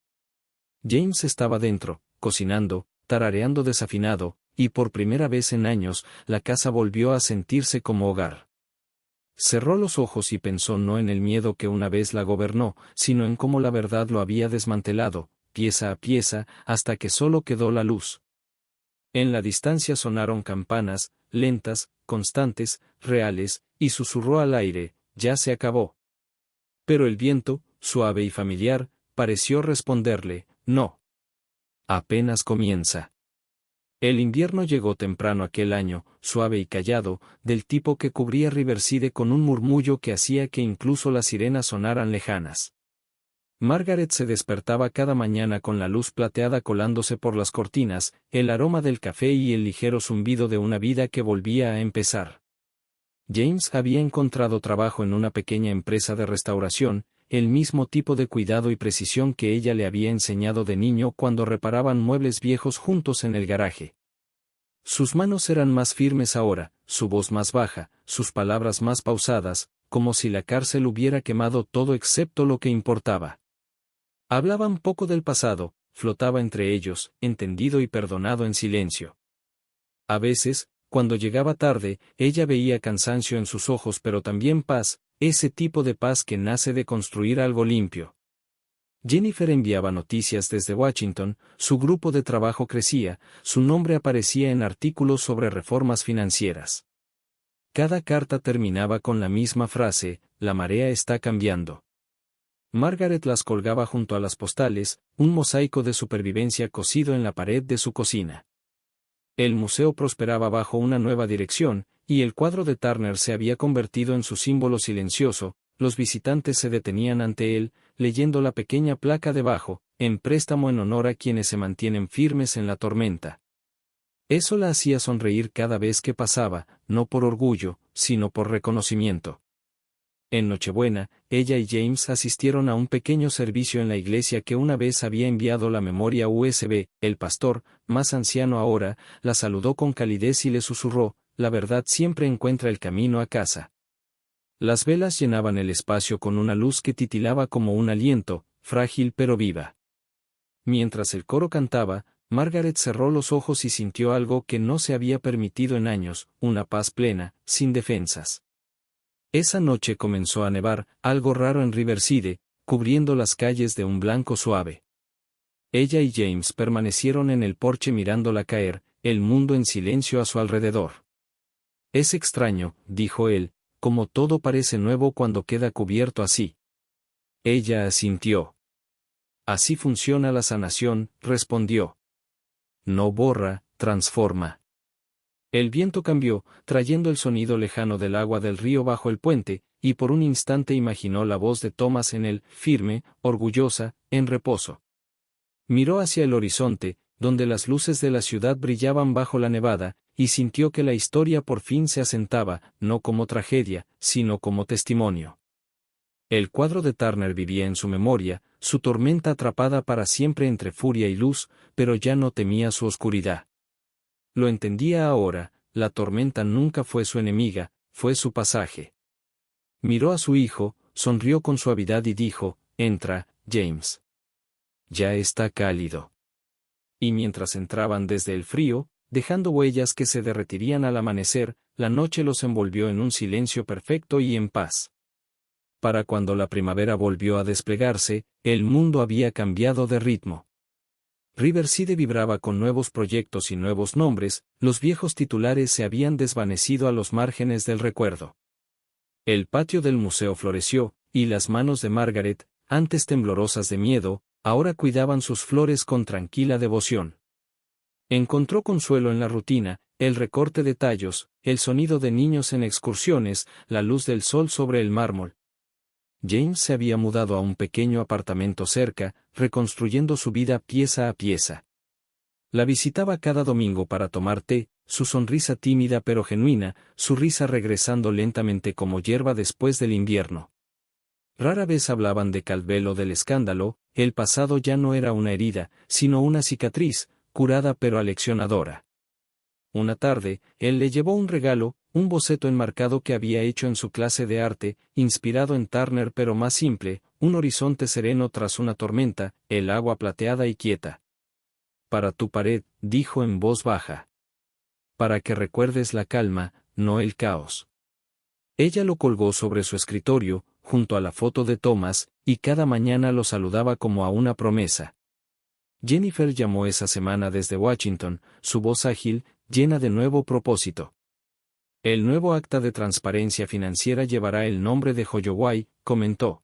James estaba dentro, cocinando, tarareando desafinado, y por primera vez en años, la casa volvió a sentirse como hogar. Cerró los ojos y pensó no en el miedo que una vez la gobernó, sino en cómo la verdad lo había desmantelado, pieza a pieza, hasta que solo quedó la luz. En la distancia sonaron campanas, lentas, constantes, reales, y susurró al aire: «Ya se acabó». Pero el viento, suave y familiar, pareció responderle: «No. Apenas comienza». El invierno llegó temprano aquel año, suave y callado, del tipo que cubría Riverside con un murmullo que hacía que incluso las sirenas sonaran lejanas. Margaret se despertaba cada mañana con la luz plateada colándose por las cortinas, el aroma del café y el ligero zumbido de una vida que volvía a empezar. James había encontrado trabajo en una pequeña empresa de restauración, el mismo tipo de cuidado y precisión que ella le había enseñado de niño cuando reparaban muebles viejos juntos en el garaje. Sus manos eran más firmes ahora, su voz más baja, sus palabras más pausadas, como si la cárcel hubiera quemado todo excepto lo que importaba. Hablaban poco del pasado, flotaba entre ellos, entendido y perdonado en silencio. A veces, cuando llegaba tarde, ella veía cansancio en sus ojos pero también paz, ese tipo de paz que nace de construir algo limpio. Jennifer enviaba noticias desde Washington, su grupo de trabajo crecía, su nombre aparecía en artículos sobre reformas financieras. Cada carta terminaba con la misma frase: «La marea está cambiando». Margaret las colgaba junto a las postales, un mosaico de supervivencia cosido en la pared de su cocina. El museo prosperaba bajo una nueva dirección, y el cuadro de Turner se había convertido en su símbolo silencioso. Los visitantes se detenían ante él, leyendo la pequeña placa debajo: «En préstamo en honor a quienes se mantienen firmes en la tormenta». Eso la hacía sonreír cada vez que pasaba, no por orgullo, sino por reconocimiento. En Nochebuena, ella y James asistieron a un pequeño servicio en la iglesia que una vez había enviado la memoria USB. El pastor, más anciano ahora, la saludó con calidez y le susurró: «La verdad siempre encuentra el camino a casa». Las velas llenaban el espacio con una luz que titilaba como un aliento, frágil pero viva. Mientras el coro cantaba, Margaret cerró los ojos y sintió algo que no se había permitido en años, una paz plena, sin defensas. Esa noche comenzó a nevar, algo raro en Riverside, cubriendo las calles de un blanco suave. Ella y James permanecieron en el porche mirándola caer, el mundo en silencio a su alrededor. «Es extraño», dijo él, «como todo parece nuevo cuando queda cubierto así». Ella asintió. «Así funciona la sanación», respondió. «No borra, transforma». El viento cambió, trayendo el sonido lejano del agua del río bajo el puente, y por un instante imaginó la voz de Thomas en él, firme, orgullosa, en reposo. Miró hacia el horizonte, donde las luces de la ciudad brillaban bajo la nevada, y sintió que la historia por fin se asentaba, no como tragedia, sino como testimonio. El cuadro de Turner vivía en su memoria, su tormenta atrapada para siempre entre furia y luz, pero ya no temía su oscuridad. Lo entendía ahora, la tormenta nunca fue su enemiga, fue su pasaje. Miró a su hijo, sonrió con suavidad y dijo: «Entra, James. Ya está cálido». Y mientras entraban desde el frío, dejando huellas que se derretirían al amanecer, la noche los envolvió en un silencio perfecto y en paz. Para cuando la primavera volvió a desplegarse, el mundo había cambiado de ritmo. Riverside vibraba con nuevos proyectos y nuevos nombres, los viejos titulares se habían desvanecido a los márgenes del recuerdo. El patio del museo floreció, y las manos de Margaret, antes temblorosas de miedo, ahora cuidaban sus flores con tranquila devoción. Encontró consuelo en la rutina, el recorte de tallos, el sonido de niños en excursiones, la luz del sol sobre el mármol. James se había mudado a un pequeño apartamento cerca, reconstruyendo su vida pieza a pieza. La visitaba cada domingo para tomar té, su sonrisa tímida pero genuina, su risa regresando lentamente como hierba después del invierno. Rara vez hablaban de Caldwell o del escándalo, el pasado ya no era una herida, sino una cicatriz, curada pero aleccionadora. Una tarde, él le llevó un regalo, un boceto enmarcado que había hecho en su clase de arte, inspirado en Turner pero más simple, un horizonte sereno tras una tormenta, el agua plateada y quieta. «Para tu pared», dijo en voz baja. «Para que recuerdes la calma, no el caos». Ella lo colgó sobre su escritorio, junto a la foto de Thomas, y cada mañana lo saludaba como a una promesa. Jennifer llamó esa semana desde Washington, su voz ágil, llena de nuevo propósito. «El nuevo acta de transparencia financiera llevará el nombre de Holloway», comentó.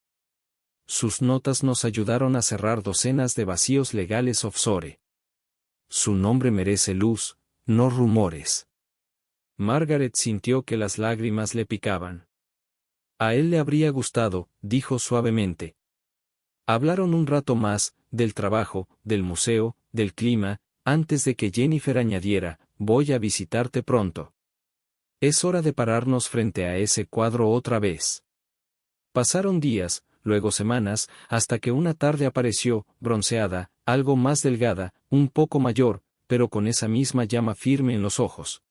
Sus notas nos ayudaron a cerrar docenas de vacíos legales offshore. Su nombre merece luz, no rumores. Margaret sintió que las lágrimas le picaban. «A él le habría gustado», dijo suavemente. Hablaron un rato más, del trabajo, del museo, del clima, antes de que Jennifer añadiera: «Voy a visitarte pronto. Es hora de pararnos frente a ese cuadro otra vez». Pasaron días, luego semanas, hasta que una tarde apareció, bronceada, algo más delgada, un poco mayor, pero con esa misma llama firme en los ojos.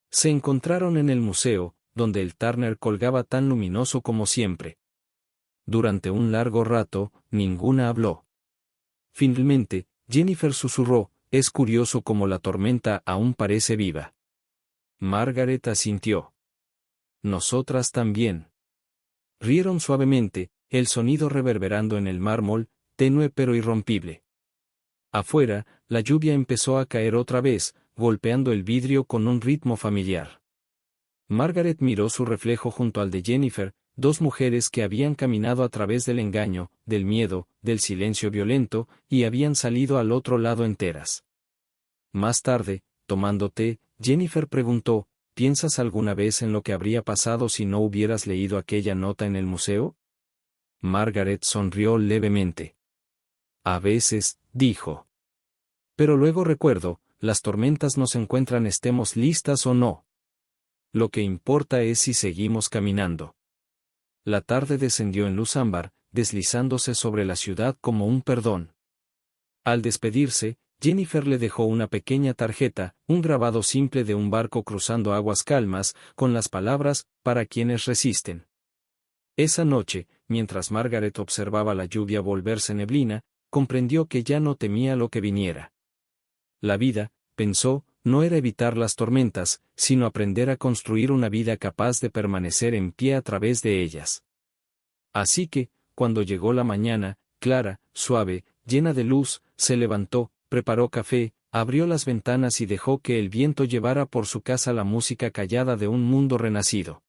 Se encontraron en el museo, donde el Turner colgaba tan luminoso como siempre. Durante un largo rato, ninguna habló. Finalmente, Jennifer susurró: «Es curioso cómo la tormenta aún parece viva». Margaret asintió. «Nosotras también». Rieron suavemente, el sonido reverberando en el mármol, tenue pero irrompible. Afuera, la lluvia empezó a caer otra vez, golpeando el vidrio con un ritmo familiar. Margaret miró su reflejo junto al de Jennifer, dos mujeres que habían caminado a través del engaño, del miedo, del silencio violento, y habían salido al otro lado enteras. Más tarde, tomando té, Jennifer preguntó: «¿Piensas alguna vez en lo que habría pasado si no hubieras leído aquella nota en el museo?» Margaret sonrió levemente. «A veces», dijo. «Pero luego recuerdo, las tormentas nos encuentran estemos listas o no. Lo que importa es si seguimos caminando. La tarde descendió en luz ámbar, deslizándose sobre la ciudad como un perdón. Al despedirse, Jennifer le dejó una pequeña tarjeta, un grabado simple de un barco cruzando aguas calmas, con las palabras, para quienes resisten. Esa noche, mientras Margaret observaba la lluvia volverse neblina, comprendió que ya no temía lo que viniera. La vida, pensó, no era evitar las tormentas, sino aprender a construir una vida capaz de permanecer en pie a través de ellas. Así que, cuando llegó la mañana, clara, suave, llena de luz, se levantó, preparó café, abrió las ventanas y dejó que el viento llevara por su casa la música callada de un mundo renacido.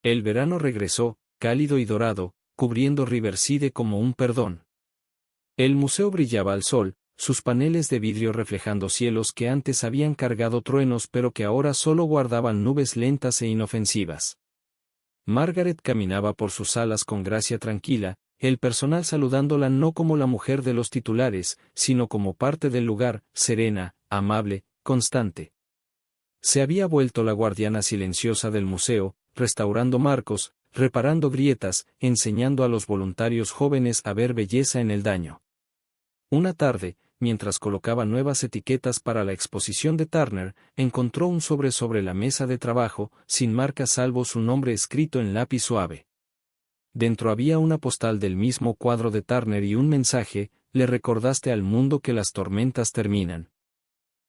El verano regresó, cálido y dorado, cubriendo Riverside como un perdón. El museo brillaba al sol, sus paneles de vidrio reflejando cielos que antes habían cargado truenos pero que ahora solo guardaban nubes lentas e inofensivas. Margaret caminaba por sus salas con gracia tranquila, el personal saludándola no como la mujer de los titulares, sino como parte del lugar, serena, amable, constante. Se había vuelto la guardiana silenciosa del museo, restaurando marcos, reparando grietas, enseñando a los voluntarios jóvenes a ver belleza en el daño. Una tarde, mientras colocaba nuevas etiquetas para la exposición de Turner, encontró un sobre la mesa de trabajo, sin marca salvo su nombre escrito en lápiz suave. Dentro había una postal del mismo cuadro de Turner y un mensaje: le recordaste al mundo que las tormentas terminan.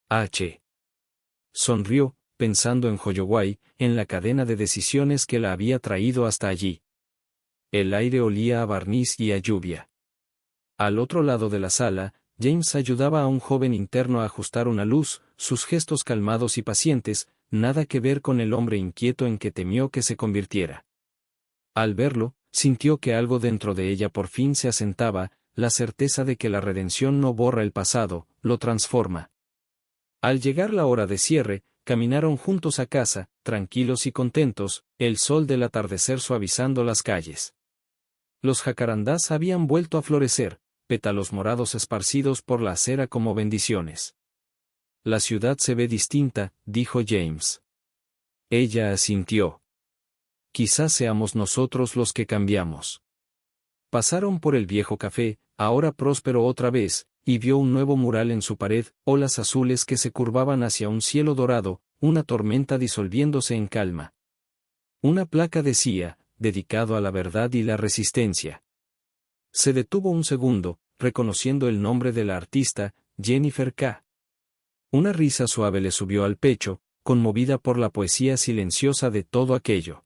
H. Sonrió, pensando en Holloway, en la cadena de decisiones que la había traído hasta allí. El aire olía a barniz y a lluvia. Al otro lado de la sala, James ayudaba a un joven interno a ajustar una luz, sus gestos calmados y pacientes, nada que ver con el hombre inquieto en que temió que se convirtiera. Al verlo, sintió que algo dentro de ella por fin se asentaba, la certeza de que la redención no borra el pasado, lo transforma. Al llegar la hora de cierre, caminaron juntos a casa, tranquilos y contentos, el sol del atardecer suavizando las calles. Los jacarandás habían vuelto a florecer, pétalos morados esparcidos por la acera como bendiciones. La ciudad se ve distinta, dijo James. Ella asintió. Quizás seamos nosotros los que cambiamos. Pasaron por el viejo café, ahora próspero otra vez, y vio un nuevo mural en su pared, olas azules que se curvaban hacia un cielo dorado, una tormenta disolviéndose en calma. Una placa decía: dedicado a la verdad y la resistencia. Se detuvo un segundo, reconociendo el nombre de la artista, Jennifer K. Una risa suave le subió al pecho, conmovida por la poesía silenciosa de todo aquello.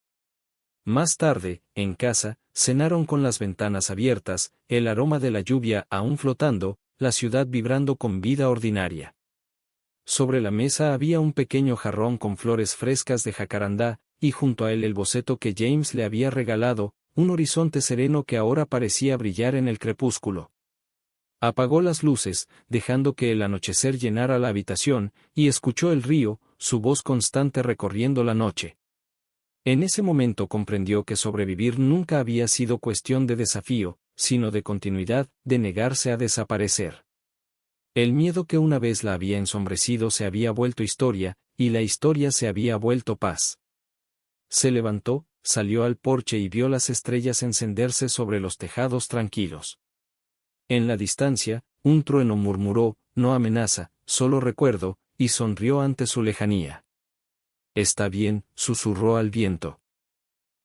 Más tarde, en casa, cenaron con las ventanas abiertas, el aroma de la lluvia aún flotando, la ciudad vibrando con vida ordinaria. Sobre la mesa había un pequeño jarrón con flores frescas de jacarandá, y junto a él el boceto que James le había regalado, un horizonte sereno que ahora parecía brillar en el crepúsculo. Apagó las luces, dejando que el anochecer llenara la habitación, y escuchó el río, su voz constante recorriendo la noche. En ese momento comprendió que sobrevivir nunca había sido cuestión de desafío, sino de continuidad, de negarse a desaparecer. El miedo que una vez la había ensombrecido se había vuelto historia, y la historia se había vuelto paz. Se levantó, salió al porche y vio las estrellas encenderse sobre los tejados tranquilos. En la distancia, un trueno murmuró: no amenaza, solo recuerdo, y sonrió ante su lejanía. Está bien, susurró al viento.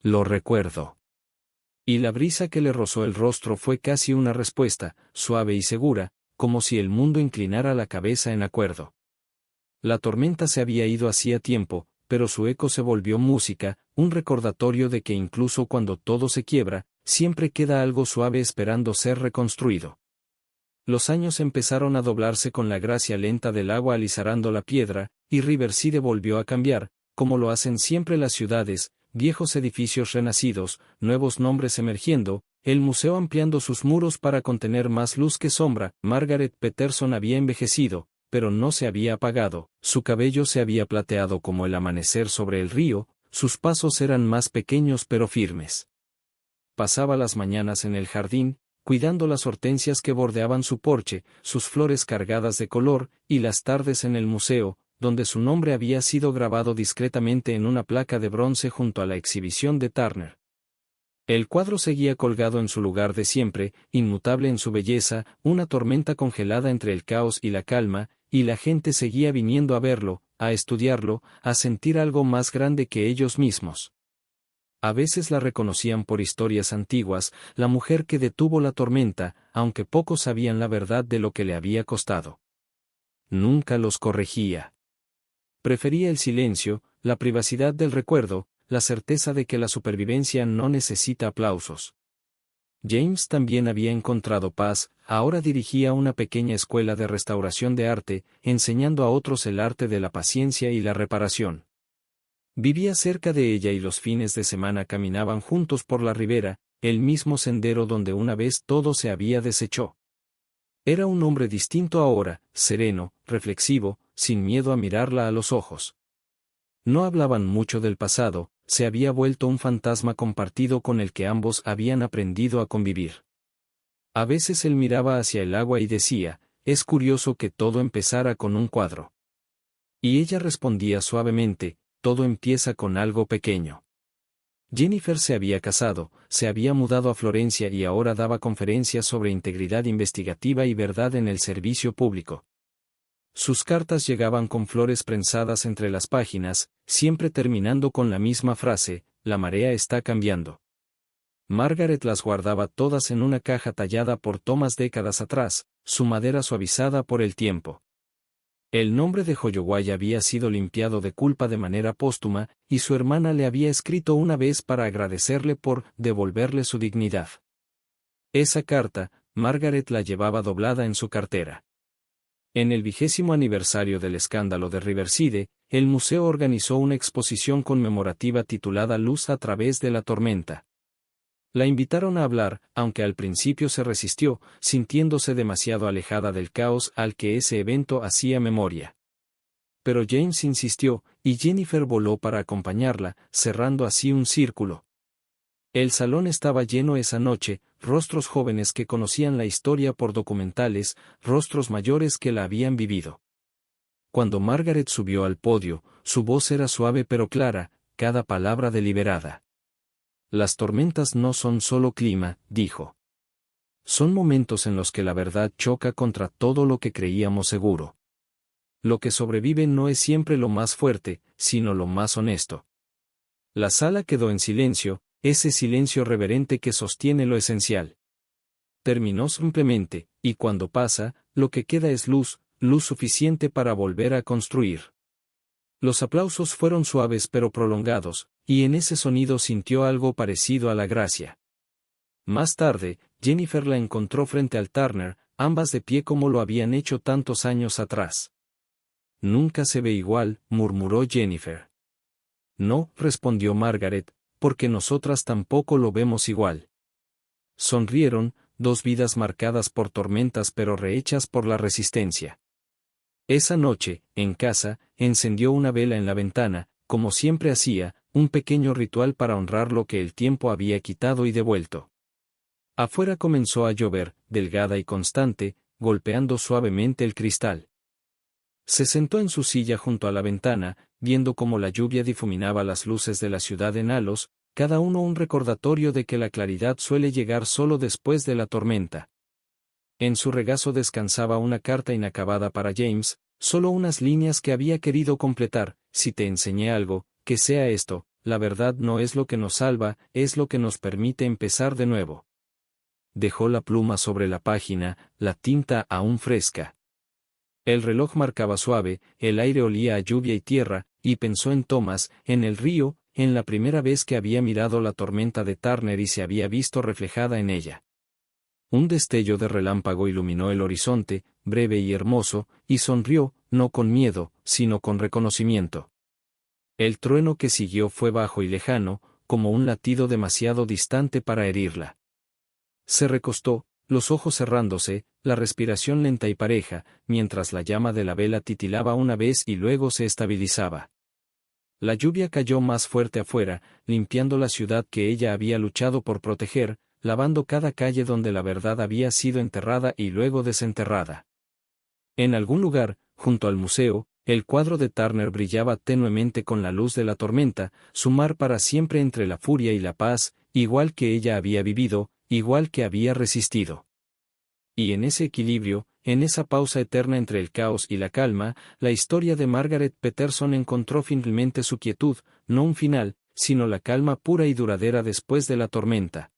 Lo recuerdo. Y la brisa que le rozó el rostro fue casi una respuesta, suave y segura, como si el mundo inclinara la cabeza en acuerdo. La tormenta se había ido hacía tiempo, pero su eco se volvió música, un recordatorio de que incluso cuando todo se quiebra, siempre queda algo suave esperando ser reconstruido. Los años empezaron a doblarse con la gracia lenta del agua alisarando la piedra, y Riverside volvió a cambiar, como lo hacen siempre las ciudades, viejos edificios renacidos, nuevos nombres emergiendo, el museo ampliando sus muros para contener más luz que sombra. Margaret Peterson había envejecido, pero no se había apagado, su cabello se había plateado como el amanecer sobre el río, sus pasos eran más pequeños pero firmes. Pasaba las mañanas en el jardín, cuidando las hortensias que bordeaban su porche, sus flores cargadas de color, y las tardes en el museo, donde su nombre había sido grabado discretamente en una placa de bronce junto a la exhibición de Turner. El cuadro seguía colgado en su lugar de siempre, inmutable en su belleza, una tormenta congelada entre el caos y la calma, y la gente seguía viniendo a verlo, a estudiarlo, a sentir algo más grande que ellos mismos. A veces la reconocían por historias antiguas, la mujer que detuvo la tormenta, aunque pocos sabían la verdad de lo que le había costado. Nunca los corregía. Prefería el silencio, la privacidad del recuerdo, la certeza de que la supervivencia no necesita aplausos. James también había encontrado paz, ahora dirigía una pequeña escuela de restauración de arte, enseñando a otros el arte de la paciencia y la reparación. Vivía cerca de ella y los fines de semana caminaban juntos por la ribera, el mismo sendero donde una vez todo se había deshecho. Era un hombre distinto ahora, sereno, reflexivo, sin miedo a mirarla a los ojos. No hablaban mucho del pasado, se había vuelto un fantasma compartido con el que ambos habían aprendido a convivir. A veces él miraba hacia el agua y decía, es curioso que todo empezara con un cuadro. Y ella respondía suavemente, todo empieza con algo pequeño. Jennifer se había casado, se había mudado a Florencia y ahora daba conferencias sobre integridad investigativa y verdad en el servicio público. Sus cartas llegaban con flores prensadas entre las páginas, siempre terminando con la misma frase, la marea está cambiando. Margaret las guardaba todas en una caja tallada por Thomas décadas atrás, su madera suavizada por el tiempo. El nombre de Holloway había sido limpiado de culpa de manera póstuma, y su hermana le había escrito una vez para agradecerle por devolverle su dignidad. Esa carta, Margaret la llevaba doblada en su cartera. En el 20º aniversario del escándalo de Riverside, el museo organizó una exposición conmemorativa titulada Luz a través de la tormenta. La invitaron a hablar, aunque al principio se resistió, sintiéndose demasiado alejada del caos al que ese evento hacía memoria. Pero James insistió, y Jennifer voló para acompañarla, cerrando así un círculo. El salón estaba lleno esa noche, rostros jóvenes que conocían la historia por documentales, rostros mayores que la habían vivido. Cuando Margaret subió al podio, su voz era suave pero clara, cada palabra deliberada. Las tormentas no son solo clima, dijo. Son momentos en los que la verdad choca contra todo lo que creíamos seguro. Lo que sobrevive no es siempre lo más fuerte, sino lo más honesto. La sala quedó en silencio, ese silencio reverente que sostiene lo esencial. Terminó simplemente, y cuando pasa, lo que queda es luz, luz suficiente para volver a construir. Los aplausos fueron suaves pero prolongados, y en ese sonido sintió algo parecido a la gracia. Más tarde, Jennifer la encontró frente al Turner, ambas de pie como lo habían hecho tantos años atrás. Nunca se ve igual, murmuró Jennifer. No, respondió Margaret, porque nosotras tampoco lo vemos igual. Sonrieron, dos vidas marcadas por tormentas pero rehechas por la resistencia. Esa noche, en casa, encendió una vela en la ventana, como siempre hacía, un pequeño ritual para honrar lo que el tiempo había quitado y devuelto. Afuera comenzó a llover, delgada y constante, golpeando suavemente el cristal. Se sentó en su silla junto a la ventana, viendo cómo la lluvia difuminaba las luces de la ciudad en halos, cada uno un recordatorio de que la claridad suele llegar solo después de la tormenta. En su regazo descansaba una carta inacabada para James, solo unas líneas que había querido completar, si te enseñé algo, que sea esto, la verdad no es lo que nos salva, es lo que nos permite empezar de nuevo. Dejó la pluma sobre la página, la tinta aún fresca. El reloj marcaba suave, el aire olía a lluvia y tierra, y pensó en Thomas, en el río, en la primera vez que había mirado la tormenta de Turner y se había visto reflejada en ella. Un destello de relámpago iluminó el horizonte, breve y hermoso, y sonrió, no con miedo, sino con reconocimiento. El trueno que siguió fue bajo y lejano, como un latido demasiado distante para herirla. Se recostó, los ojos cerrándose, la respiración lenta y pareja, mientras la llama de la vela titilaba una vez y luego se estabilizaba. La lluvia cayó más fuerte afuera, limpiando la ciudad que ella había luchado por proteger, lavando cada calle donde la verdad había sido enterrada y luego desenterrada. En algún lugar, junto al museo, El cuadro de Turner brillaba tenuemente con la luz de la tormenta, su mar para siempre entre la furia y la paz, igual que ella había vivido, igual que había resistido. Y en ese equilibrio, en esa pausa eterna entre el caos y la calma, la historia de Margaret Peterson encontró finalmente su quietud, no un final, sino la calma pura y duradera después de la tormenta.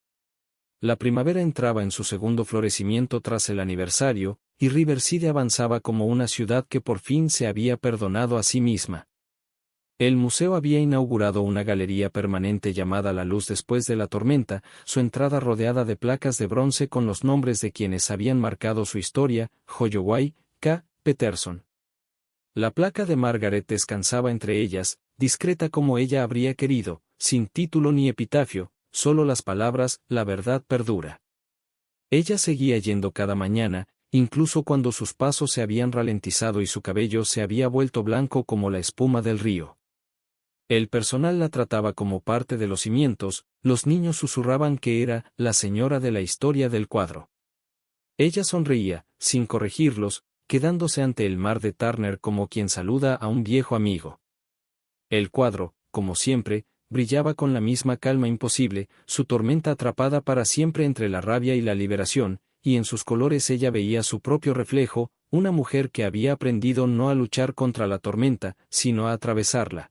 La primavera entraba en su segundo florecimiento tras el aniversario, y Riverside avanzaba como una ciudad que por fin se había perdonado a sí misma. El museo había inaugurado una galería permanente llamada La Luz después de la tormenta, su entrada rodeada de placas de bronce con los nombres de quienes habían marcado su historia: Holloway, K. Peterson. La placa de Margaret descansaba entre ellas, discreta como ella habría querido, sin título ni epitafio, solo las palabras: la verdad perdura. Ella seguía yendo cada mañana, incluso cuando sus pasos se habían ralentizado y su cabello se había vuelto blanco como la espuma del río. El personal la trataba como parte de los cimientos, los niños susurraban que era la señora de la historia del cuadro. Ella sonreía, sin corregirlos, quedándose ante el mar de Turner como quien saluda a un viejo amigo. El cuadro, como siempre, brillaba con la misma calma imposible, su tormenta atrapada para siempre entre la rabia y la liberación, y en sus colores ella veía su propio reflejo, una mujer que había aprendido no a luchar contra la tormenta, sino a atravesarla.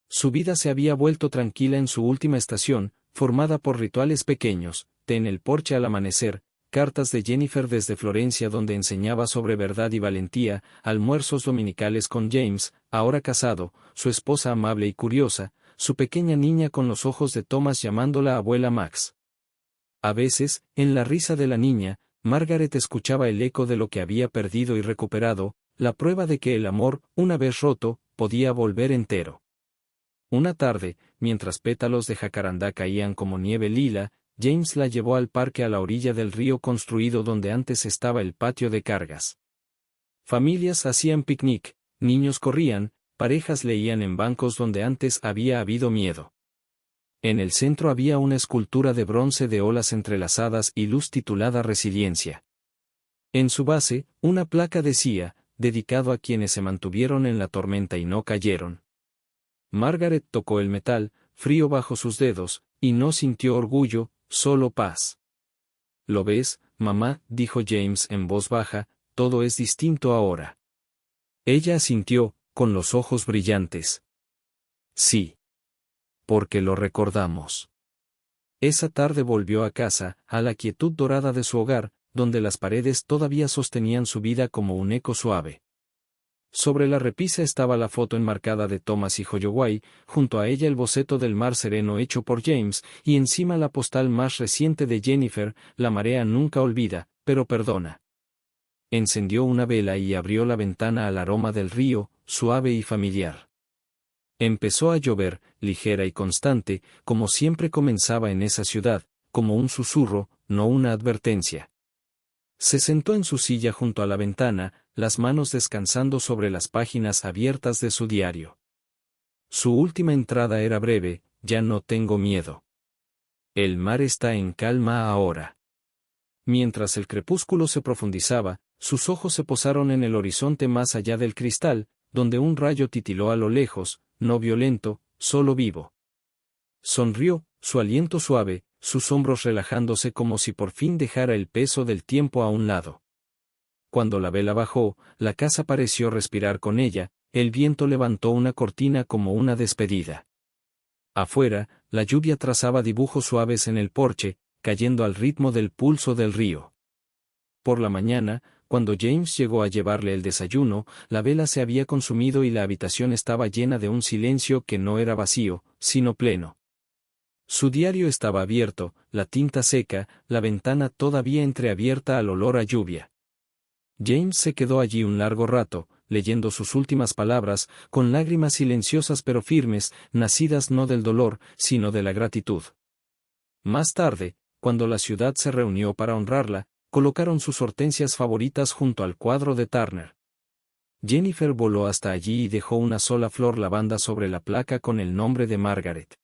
Su vida se había vuelto tranquila en su última estación, formada por rituales pequeños: té en el porche al amanecer, cartas de Jennifer desde Florencia donde enseñaba sobre verdad y valentía, almuerzos dominicales con James, ahora casado, su esposa amable y curiosa, su pequeña niña con los ojos de Thomas llamándola abuela Max. A veces, en la risa de la niña, Margaret escuchaba el eco de lo que había perdido y recuperado, la prueba de que el amor, una vez roto, podía volver entero. Una tarde, mientras pétalos de jacarandá caían como nieve lila, James la llevó al parque a la orilla del río construido donde antes estaba el patio de cargas. Familias hacían picnic, niños corrían, parejas leían en bancos donde antes había habido miedo. En el centro había una escultura de bronce de olas entrelazadas y luz titulada Resiliencia. En su base, una placa decía: dedicado a quienes se mantuvieron en la tormenta y no cayeron. Margaret tocó el metal, frío bajo sus dedos, y no sintió orgullo, solo paz. «¿Lo ves, mamá?», dijo James en voz baja, «todo es distinto ahora». Ella asintió, con los ojos brillantes. «Sí. Porque lo recordamos». Esa tarde volvió a casa, a la quietud dorada de su hogar, donde las paredes todavía sostenían su vida como un eco suave. Sobre la repisa estaba la foto enmarcada de Thomas y Holloway, junto a ella el boceto del mar sereno hecho por James, y encima la postal más reciente de Jennifer: la marea nunca olvida, pero perdona. Encendió una vela y abrió la ventana al aroma del río, suave y familiar. Empezó a llover, ligera y constante, como siempre comenzaba en esa ciudad, como un susurro, no una advertencia. Se sentó en su silla junto a la ventana, las manos descansando sobre las páginas abiertas de su diario. Su última entrada era breve: ya no tengo miedo. El mar está en calma ahora. Mientras el crepúsculo se profundizaba, sus ojos se posaron en el horizonte más allá del cristal, donde un rayo titiló a lo lejos, no violento, solo vivo. Sonrió, su aliento suave, sus hombros relajándose como si por fin dejara el peso del tiempo a un lado. Cuando la vela bajó, la casa pareció respirar con ella, el viento levantó una cortina como una despedida. Afuera, la lluvia trazaba dibujos suaves en el porche, cayendo al ritmo del pulso del río. Por la mañana, cuando James llegó a llevarle el desayuno, la vela se había consumido y la habitación estaba llena de un silencio que no era vacío, sino pleno. Su diario estaba abierto, la tinta seca, la ventana todavía entreabierta al olor a lluvia. James se quedó allí un largo rato, leyendo sus últimas palabras, con lágrimas silenciosas pero firmes, nacidas no del dolor, sino de la gratitud. Más tarde, cuando la ciudad se reunió para honrarla, colocaron sus hortensias favoritas junto al cuadro de Turner. Jennifer voló hasta allí y dejó una sola flor lavanda sobre la placa con el nombre de Margaret.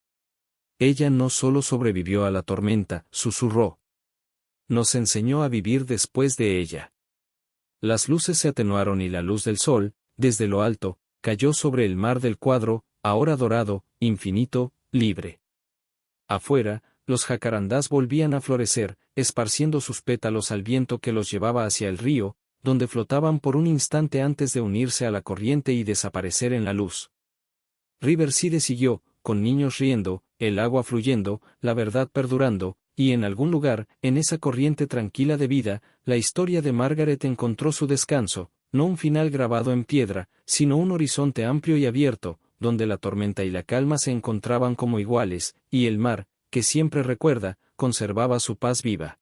Ella no solo sobrevivió a la tormenta, susurró. Nos enseñó a vivir después de ella. Las luces se atenuaron y la luz del sol, desde lo alto, cayó sobre el mar del cuadro, ahora dorado, infinito, libre. Afuera, los jacarandás volvían a florecer, esparciendo sus pétalos al viento que los llevaba hacia el río, donde flotaban por un instante antes de unirse a la corriente y desaparecer en la luz. Riverside siguió, con niños riendo, el agua fluyendo, la verdad perdurando, y en algún lugar, en esa corriente tranquila de vida, la historia de Margaret encontró su descanso, no un final grabado en piedra, sino un horizonte amplio y abierto, donde la tormenta y la calma se encontraban como iguales, y el mar, que siempre recuerda, conservaba su paz viva.